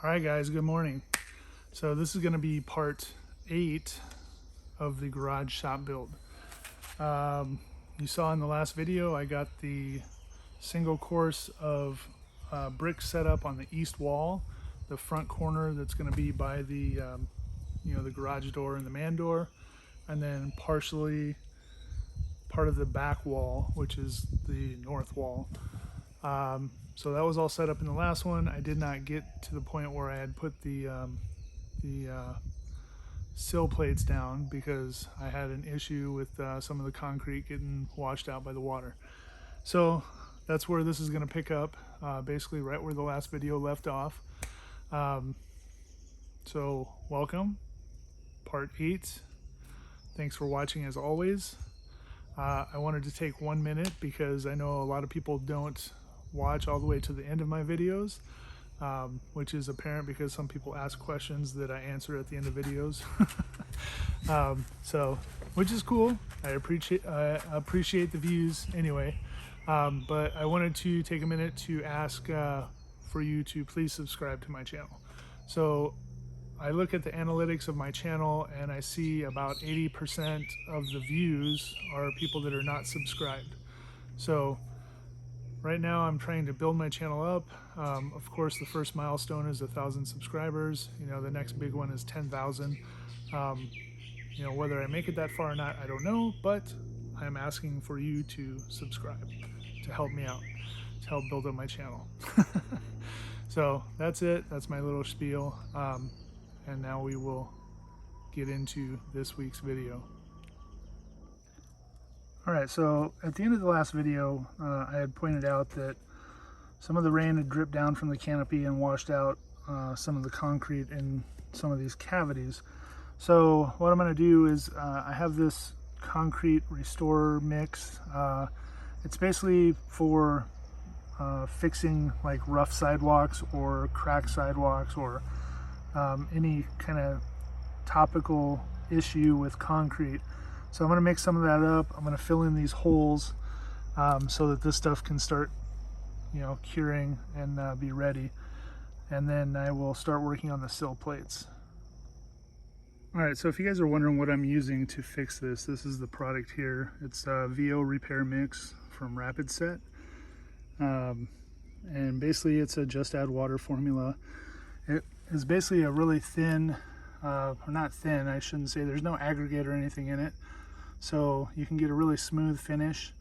Alright guys, good morning. So this is going to be part 8 of the garage shop build. You saw in the last video I got the single course of brick set up on the east wall, the front corner that's going to be by the the garage door and the man door, and then partially part of the back wall, which is the north wall. So that was all set up in the last one. I did not get to the point where I had put the sill plates down because I had an issue with some of the concrete getting washed out by the water. So that's where this is going to pick up, basically right where the last video left off. So welcome, part 8. Thanks for watching as always. I wanted to take 1 minute because I know a lot of people don't watch all the way to the end of my videos, which is apparent because some people ask questions that I answer at the end of videos. So which is cool. I appreciate the views anyway, but I wanted to take a minute to ask for you to please subscribe to my channel. So I look at the analytics of my channel and I see about 80% of the views are people that are not subscribed. So right now I'm trying to build my channel up. Of course, the first milestone is 1,000 subscribers. The next big one is 10,000. Whether I make it that far or not, I don't know, but I'm asking for you to subscribe to help me out, to help build up my channel. So that's it. That's my little spiel. And now we will get into this week's video. Alright, so at the end of the last video, I had pointed out that some of the rain had dripped down from the canopy and washed out some of the concrete in some of these cavities. So what I'm going to do is I have this concrete restorer mix. It's basically for fixing like rough sidewalks or cracked sidewalks or any kind of topical issue with concrete. So I'm going to mix some of that up. I'm going to fill in these holes so that this stuff can start, curing and be ready. And then I will start working on the sill plates. Alright, so if you guys are wondering what I'm using to fix this, this is the product here. It's a VO Repair Mix from Rapid Set. And basically it's a just add water formula. It is basically a really thin, or not thin, I shouldn't say, there's no aggregate or anything in it. So you can get a really smooth finish.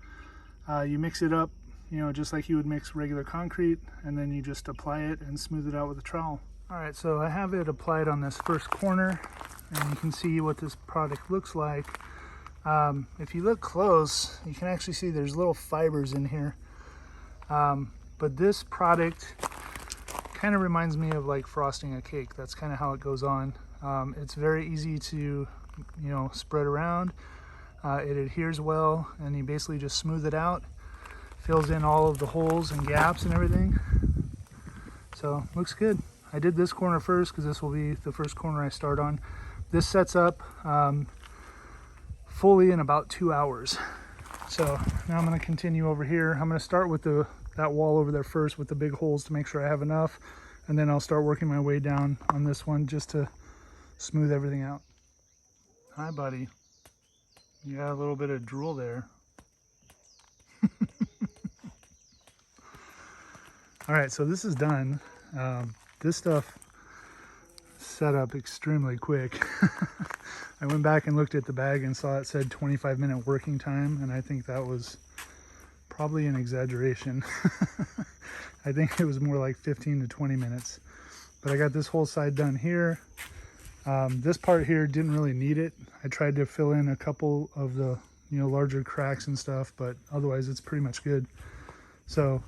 You mix it up, just like you would mix regular concrete, and then you just apply it and smooth it out with a trowel. Alright, so I have it applied on this first corner, and you can see what this product looks like. If you look close, you can actually see there's little fibers in here. But this product kind of reminds me of like frosting a cake. That's kind of how it goes on. It's very easy to, spread around. It adheres well, and you basically just smooth it out, fills in all of the holes and gaps and everything. So looks good. I did this corner first because this will be the first corner I start on. This sets up fully in about 2 hours. So now I'm going to continue over here. I'm going to start with that wall over there first with the big holes to make sure I have enough, and then I'll start working my way down on this one just to smooth everything out. Hi buddy, you got a little bit of drool there. Alright, so this is done. This stuff set up extremely quick. I went back and looked at the bag and saw it said 25-minute working time, and I think that was probably an exaggeration. I think it was more like 15 to 20 minutes. But I got this whole side done here. This part here didn't really need it. I tried to fill in a couple of the larger cracks and stuff, but otherwise it's pretty much good. So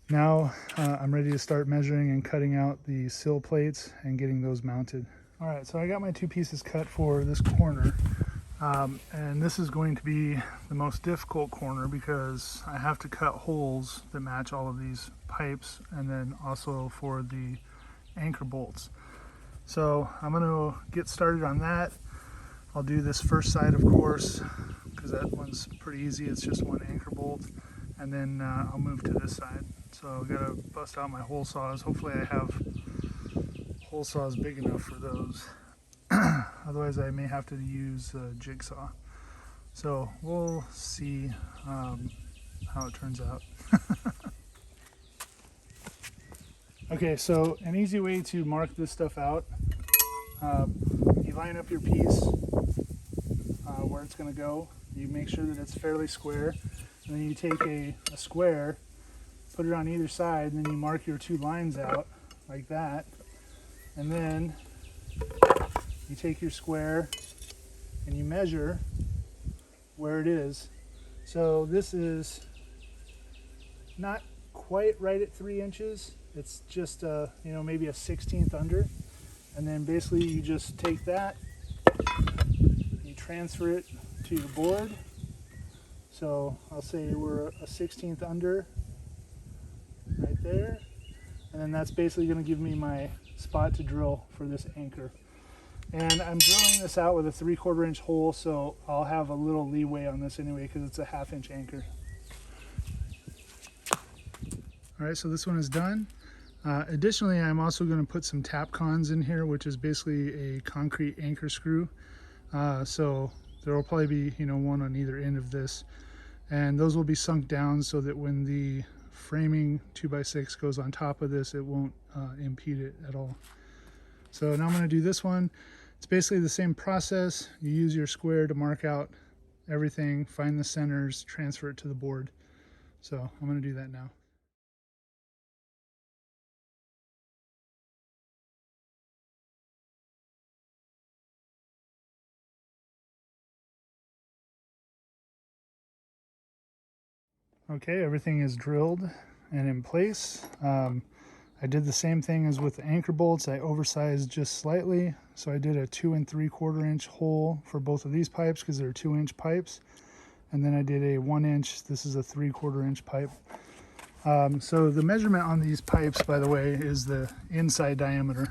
now I'm ready to start measuring and cutting out the sill plates and getting those mounted. Alright, so I got my 2 pieces cut for this corner. And this is going to be the most difficult corner because I have to cut holes that match all of these pipes, and then also for the anchor bolts. So I'm going to get started on that. I'll do this first side, of course, because that one's pretty easy. It's just one anchor bolt, and then I'll move to this side. So I've got to bust out my hole saws. Hopefully I have hole saw is big enough for those. Otherwise I may have to use a jigsaw. So we'll see how it turns out. Okay, so an easy way to mark this stuff out, you line up your piece where it's going to go. You make sure that it's fairly square, and then you take a square, put it on either side, and then you mark your 2 lines out like that. And then you take your square and you measure where it is. So this is not quite right at 3 inches. It's just maybe a 1/16 under. And then basically you just take that, you transfer it to your board. So I'll say we're a 1/16 under right there. And then that's basically going to give me my spot to drill for this anchor. And I'm drilling this out with a 3/4 inch hole, so I'll have a little leeway on this anyway because it's a 1/2 inch anchor. All right, so this one is done. Additionally, I'm also going to put some tap cons in here, which is basically a concrete anchor screw. So there will probably be one on either end of this, and those will be sunk down so that when the framing 2x6 goes on top of this, it won't impede it at all. So now I'm going to do this one. It's basically the same process. You use your square to mark out everything, find the centers, transfer it to the board. So I'm going to do that now. Okay, everything is drilled and in place. I did the same thing as with the anchor bolts. I oversized just slightly. So I did a 2 3/4 inch hole for both of these pipes because they're 2-inch pipes. And then I did a 1 inch, this is a 3/4 inch pipe. So the measurement on these pipes, by the way, is the inside diameter.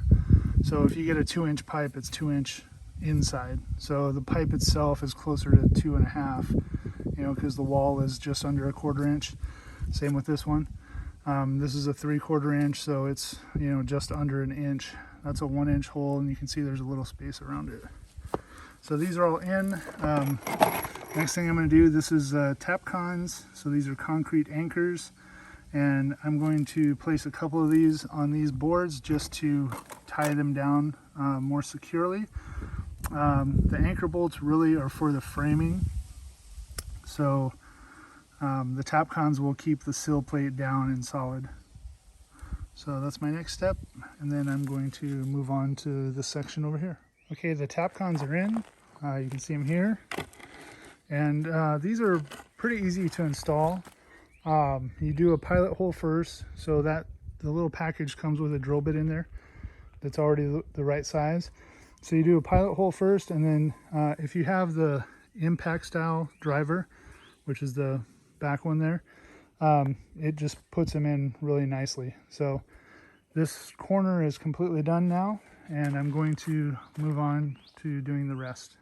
So if you get a 2-inch pipe, it's 2-inch inside. So the pipe itself is closer to 2.5, because the wall is just under a 1/4 inch. Same with this one. This is a 3/4 inch, so it's just under an inch. That's a 1 inch hole, and you can see there's a little space around it. So these are all in. Next thing I'm going to do, this is tap cons. So these are concrete anchors, and I'm going to place a couple of these on these boards just to tie them down more securely. The anchor bolts really are for the framing. So the tap cons will keep the sill plate down and solid. So that's my next step, and then I'm going to move on to this section over here. Okay, the tap cons are in. You can see them here, and these are pretty easy to install. You do a pilot hole first, so that the little package comes with a drill bit in there that's already the right size. So you do a pilot hole first, and then if you have the impact style driver, which is the back one there, it just puts them in really nicely. So this corner is completely done now, and I'm going to move on to doing the rest.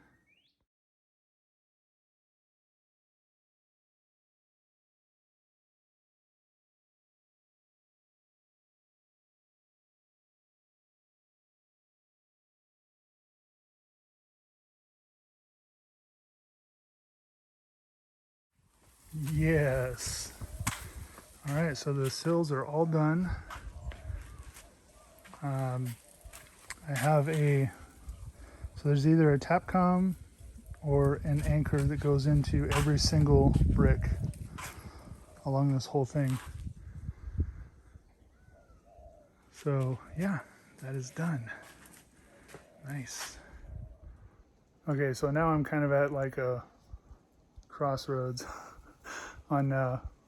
Yes. All right, so the sills are all done. I have so there's either a Tapcom or an anchor that goes into every single brick along this whole thing. So yeah, that is done. Nice. Okay, so now I'm kind of at like a crossroads on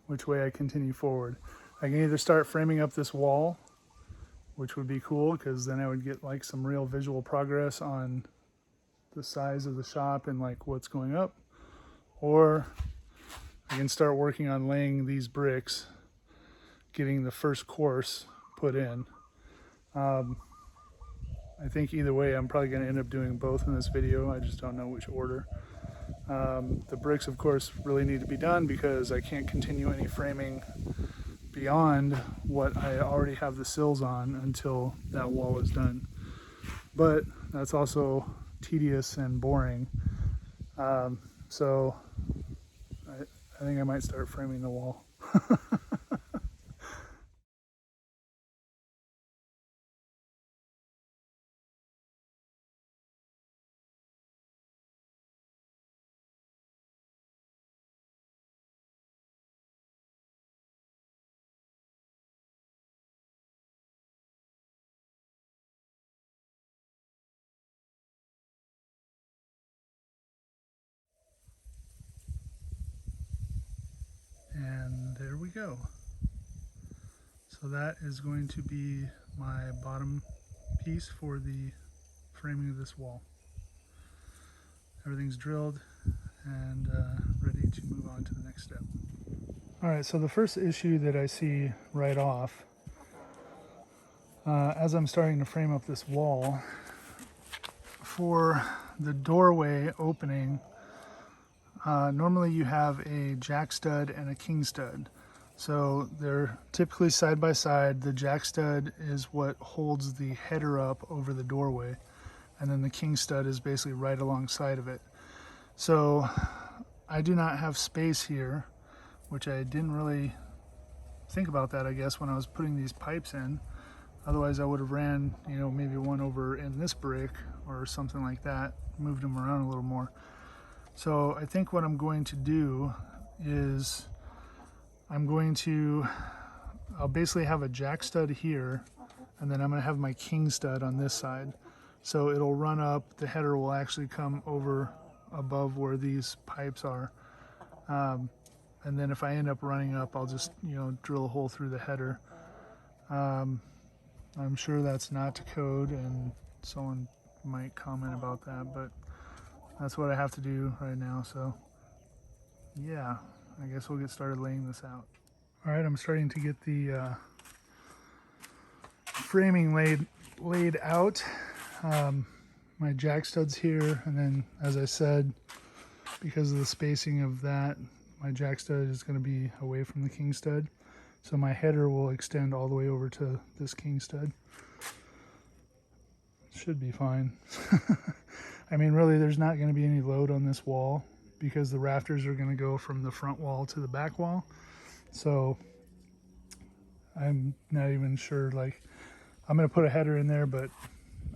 which way I continue forward. I can either start framing up this wall, which would be cool because then I would get like some real visual progress on the size of the shop and like what's going up, or I can start working on laying these bricks, getting the first course put in. I think either way I'm probably going to end up doing both in this video. I just don't know which order. The bricks of course really need to be done because I can't continue any framing beyond what I already have the sills on until that wall is done. but that's also tedious and boring. So I think I might start framing the wall. And there we go. So that is going to be my bottom piece for the framing of this wall. Everything's drilled and ready to move on to the next step. All right, so the first issue that I see right off, as I'm starting to frame up this wall, for the doorway opening, normally you have a jack stud and a king stud. So they're typically side by side. The jack stud is what holds the header up over the doorway, and then the king stud is basically right alongside of it. So I do not have space here, which I didn't really think about that, I guess, when I was putting these pipes in. Otherwise I would have ran, you know, maybe one over in this brick or something like that, moved them around a little more. So I think what I'm going to do is I'll basically have a jack stud here, and then I'm going to have my king stud on this side. So it'll run up, the header will actually come over above where these pipes are. And then if I end up running up, I'll just, you know, drill a hole through the header. I'm sure that's not to code, and someone might comment about that, but that's what I have to do right now. So yeah, I guess we'll get started laying this out. All right, I'm starting to get the framing laid out. My jack stud's here, and then as I said, because of the spacing of that, my jack stud is going to be away from the king stud. So my header will extend all the way over to this king stud. Should be fine. I mean, really, there's not going to be any load on this wall because the rafters are going to go from the front wall to the back wall. So I'm not even sure, like, I'm going to put a header in there, but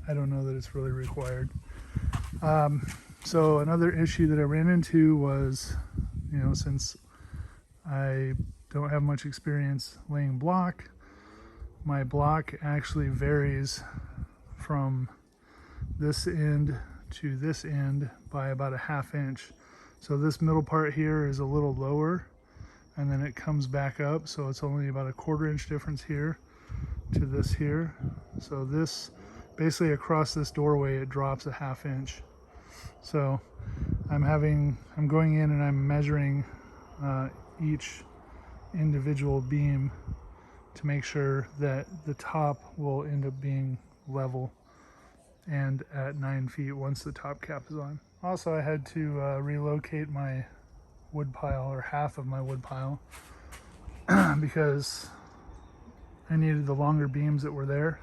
I don't know that it's really required. So another issue that I ran into was, you know, since I don't have much experience laying block, my block actually varies from this end to this end by about a ½ inch. So this middle part here is a little lower, and then it comes back up, so it's only about a ¼ inch difference here to this here. So this, basically across this doorway, it drops a ½ inch. So I'm going in and I'm measuring each individual beam to make sure that the top will end up being level and at 9 feet once the top cap is on. Also, I had to relocate my wood pile, or half of my wood pile, because I needed the longer beams that were there.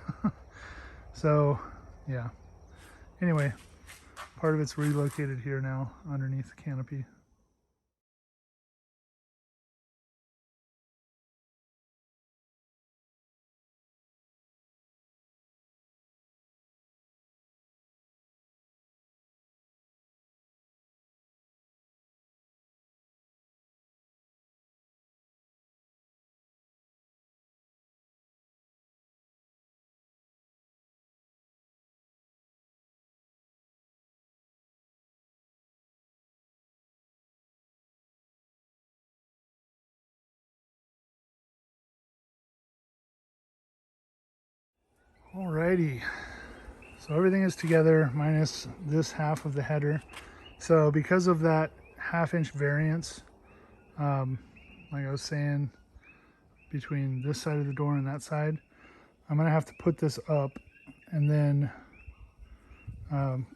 So yeah, anyway, part of it's relocated here now underneath the canopy. Alrighty, so everything is together minus this half of the header. So because of that ½ inch variance, like I was saying, between this side of the door and that side, I'm gonna have to put this up and then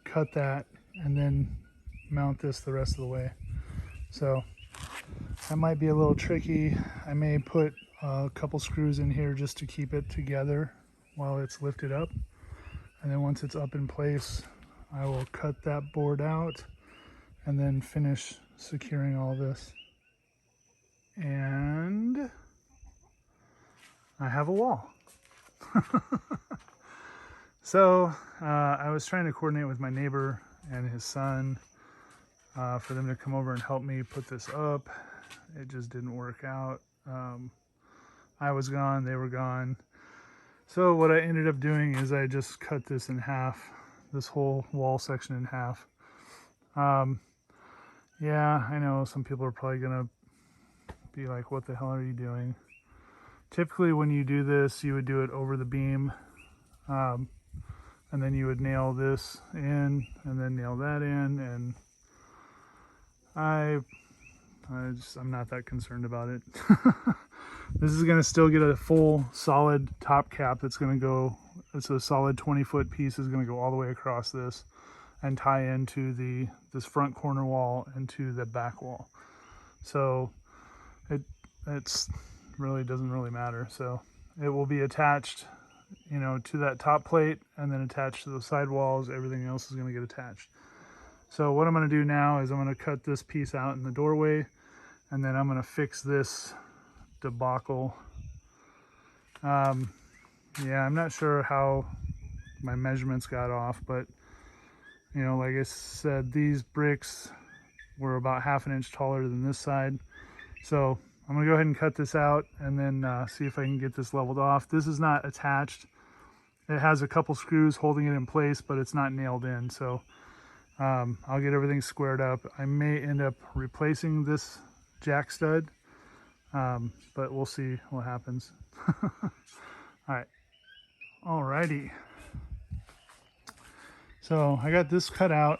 cut that and then mount this the rest of the way. So that might be a little tricky. I may put a couple screws in here just to keep it together while it's lifted up. And then once it's up in place, I will cut that board out and then finish securing all this. And I have a wall. So I was trying to coordinate with my neighbor and his son for them to come over and help me put this up. It just didn't work out. I was gone, they were gone. So what I ended up doing is I just cut this in half, this whole wall section in half. Yeah, I know some people are probably gonna be like, what the hell are you doing? Typically when you do this, you would do it over the beam, and then you would nail this in and then nail that in, and I'm not that concerned about it. This is gonna still get a full solid top cap that's gonna go, it's a solid 20-foot piece, is gonna go all the way across this and tie into this front corner wall and to the back wall. So it's really doesn't really matter. So it will be attached, you know, to that top plate and then attached to the side walls. Everything else is going to get attached. So what I'm going to do now is I'm going to cut this piece out in the doorway, and then I'm going to fix this debacle. Yeah, I'm not sure how my measurements got off, but you know, like I said, these bricks were about 1/2 inch taller than this side. So I'm gonna go ahead and cut this out and then see if I can get this leveled off. This is not attached. It has a couple screws holding it in place, but it's not nailed in. So I'll get everything squared up. I may end up replacing this jack stud, but we'll see what happens. All right. Alrighty. So I got this cut out.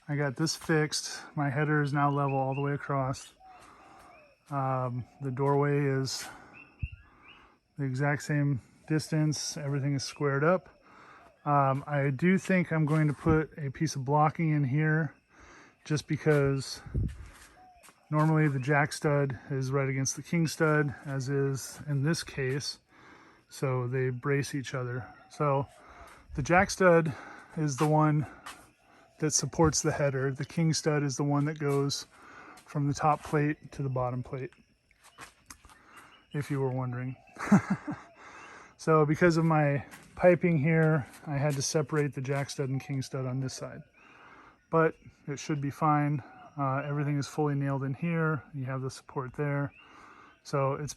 I got this fixed. My header is now level all the way across. The doorway is the exact same distance. Everything is squared up. I do think I'm going to put a piece of blocking in here just because normally the jack stud is right against the king stud, as is in this case. So they brace each other. So the jack stud is the one that supports the header. The king stud is the one that goes from the top plate to the bottom plate, if you were wondering. So because of my piping here, I had to separate the jack stud and king stud on this side, but it should be fine. Everything is fully nailed in here. You have the support there. So it's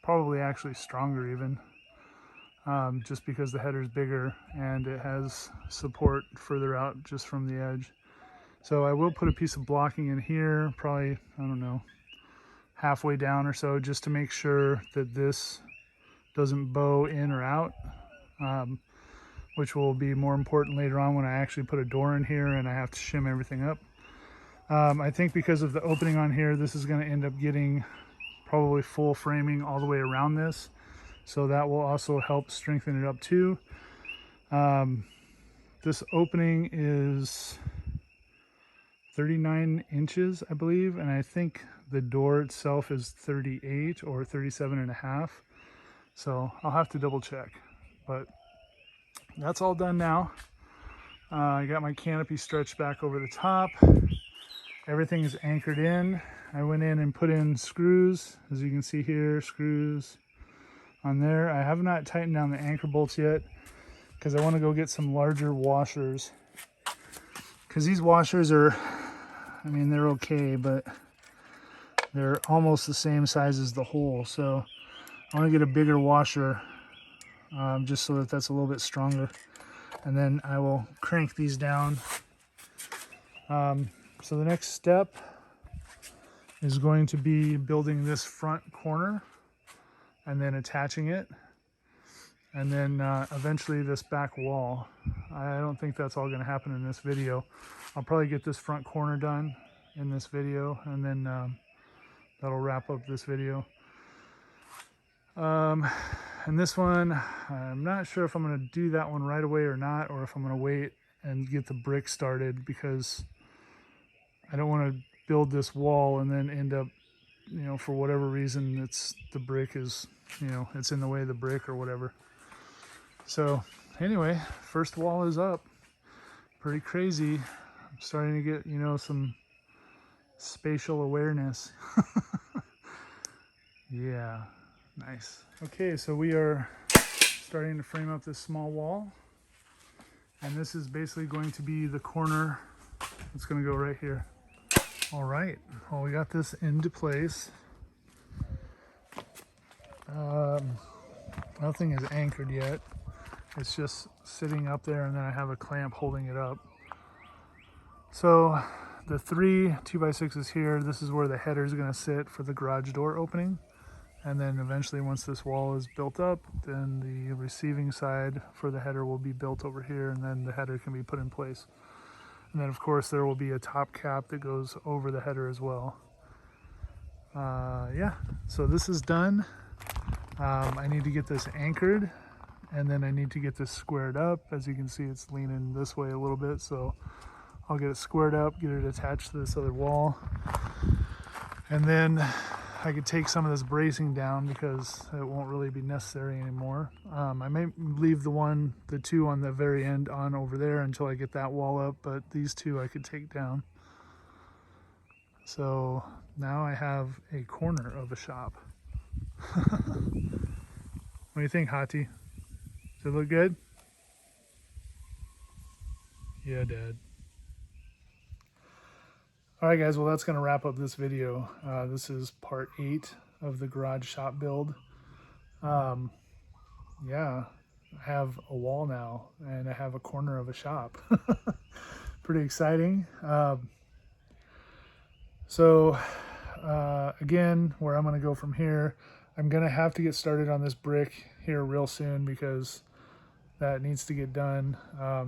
probably actually stronger even, just because the header is bigger and it has support further out just from the edge. So I will put a piece of blocking in here, probably, I don't know, halfway down or so, just to make sure that this doesn't bow in or out, which will be more important later on when I actually put a door in here and I have to shim everything up. I think because of the opening on here, this is going to end up getting probably full framing all the way around this. So that will also help strengthen it up too. This opening is 39 inches, I believe, and I think the door itself is 38 or 37.5. So I'll have to double check, but that's all done now. I got my canopy stretched back over the top. Everything is anchored in. I went in and put in screws, as you can see here, screws on there. I have not tightened down the anchor bolts yet because I want to go get some larger washers, because these washers are, I mean, they're okay, but they're almost the same size as the hole. So I want to get a bigger washer, just so that that's a little bit stronger. And then I will crank these down. So the next step is going to be building this front corner and then attaching it. And then eventually this back wall. I don't think that's all going to happen in this video. I'll probably get this front corner done in this video, and then that'll wrap up this video. And this one, I'm not sure if I'm going to do that one right away or not, or if I'm going to wait and get the brick started, because I don't want to build this wall and then end up, you know, for whatever reason, the brick is, you know, it's in the way of the brick or whatever. So anyway, first wall is up. Pretty crazy. I'm starting to get, you know, some spatial awareness. Yeah, nice. Okay, so we are starting to frame up this small wall. And this is basically going to be the corner. It's going to go right here. All right, well, we got this into place. Nothing is anchored yet. It's just sitting up there, and then I have a clamp holding it up. So the 3 2x6s here, this is where the header is going to sit for the garage door opening. And then eventually, once this wall is built up, then the receiving side for the header will be built over here, and then the header can be put in place. And then of course there will be a top cap that goes over the header as well. Yeah, so this is done. I need to get this anchored, and then I need to get this squared up. As you can see, it's leaning this way a little bit, so I'll get it squared up, get it attached to this other wall, and then I could take some of this bracing down because it won't really be necessary anymore. I may leave the 2 on the very end on over there until I get that wall up, but these 2 I could take down. So now I have a corner of a shop. What do you think, Hati? Does it look good? Yeah, Dad. All right, guys, well, that's going to wrap up this video. This is part 8 of the garage shop build. Yeah, I have a wall now, and I have a corner of a shop. Pretty exciting. Again, where I'm going to go from here, I'm going to have to get started on this brick here real soon because that needs to get done.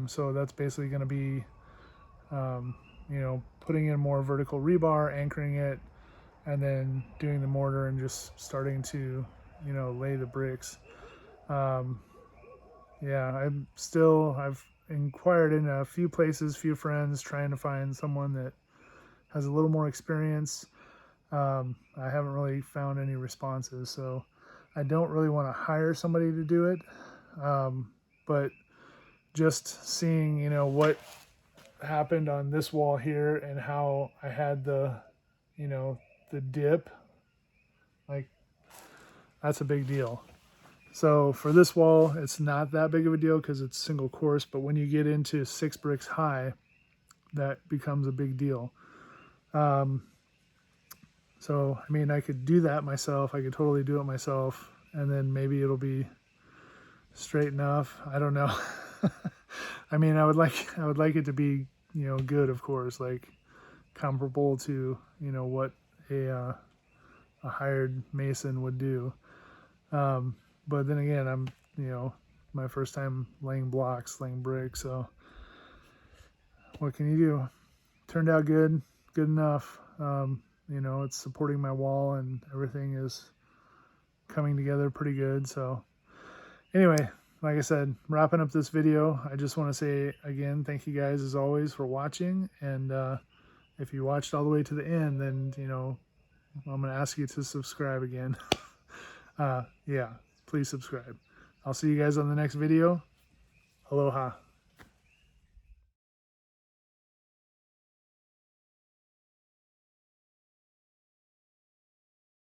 So that's basically going to be, you know, putting in more vertical rebar, anchoring it, and then doing the mortar and just starting to, you know, lay the bricks. Yeah, I've inquired in a few places, few friends, trying to find someone that has a little more experience. I haven't really found any responses, so I don't really want to hire somebody to do it. But just seeing, you know, what happened on this wall here and how I had the, you know, the dip, like, that's a big deal. So for this wall, it's not that big of a deal because it's single course, but when you get into 6 bricks high, that becomes a big deal. So, I mean, I could do that myself. I could totally do it myself, and then maybe it'll be straight enough. I don't know. I mean, I would like it to be, you know, good, of course, like comparable to, you know, what a hired mason would do. But then again, I'm, you know, my first time laying blocks, laying bricks, so what can you do? Turned out good enough. You know, it's supporting my wall and everything is coming together pretty good. So anyway, like I said, wrapping up this video, I just want to say again, thank you guys as always for watching. And if you watched all the way to the end, then, you know, I'm going to ask you to subscribe again. Yeah, please subscribe. I'll see you guys on the next video. Aloha.